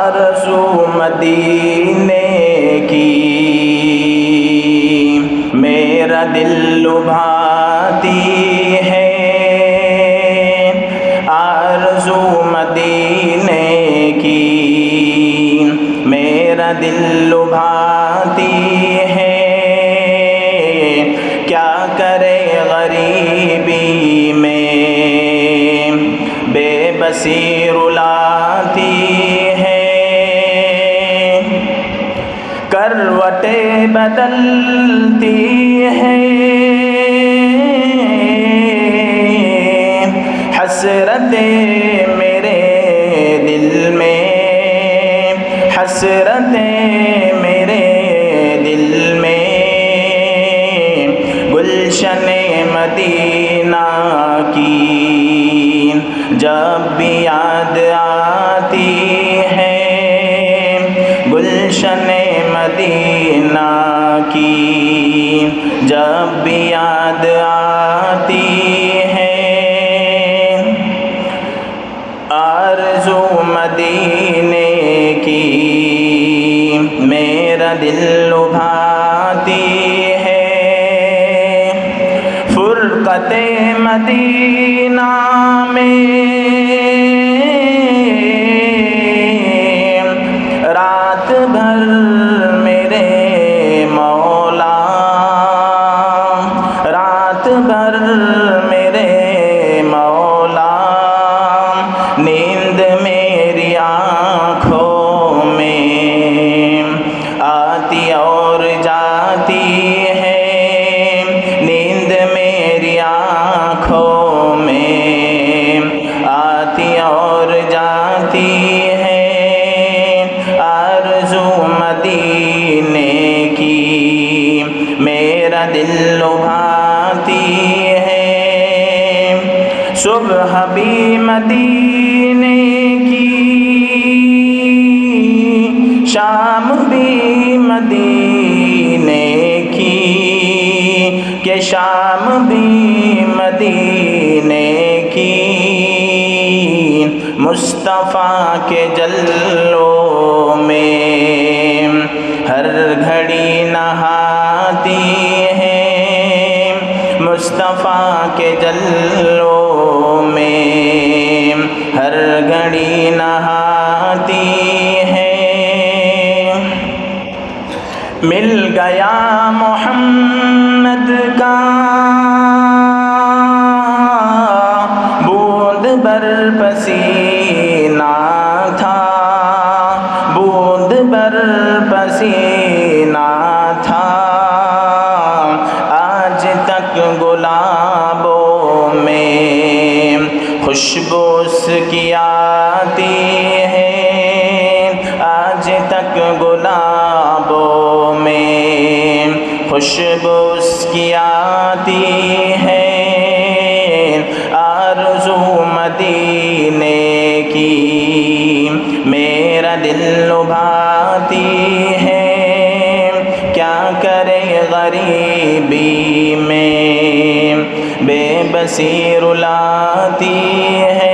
آرزو مدینے کی میرا دل لبھاتی ہے، آرزو مدینے کی میرا دل لبھاتی ہے، کیا کرے غریبی میں بے بسی رلاتی ہے، کروٹیں بدلتی ہے، حسرتیں میرے دل میں، حسرتیں میرے دل میں، گلشن مدینہ کی جب بھی یاد آتی ہے، گلشن مدینہ کی جب بھی یاد آتی ہے، آرزو مدینے کی میرا دل لبھاتی ہے، فرقت مدینہ میں رات بھر میرے مولا، رات بھر میرے مولا، نیند میری آنکھوں میں آتی اور جاتی ہے، نیند میری آنکھوں میں آتی اور جاتی ہے، آرزو مدینے کی میرا دل لبھاتی ہے، صبح بھی مدینے کی، شام بھی مدینے کی، کہ شام بھی مدینے کی، مصطفیٰ کے جلووں میں ہر گھڑی نہاتی ہے، مصطفیٰ کے جلووں میں ہر گھڑی نہاتی ہے، مل گیا محمد کا بوند بھر پسینہ تھا، بوند بھر پسینہ تھا، آج تک گلابوں میں خوشبو اس کی آتی ہے، آج تک گلابوں میں خوشبو اس کی آتی ہے، آرزو مدینے کی میرا دل لبھاتی ہے، کیا کرے غریبی میں بے بسی رلاتی ہے،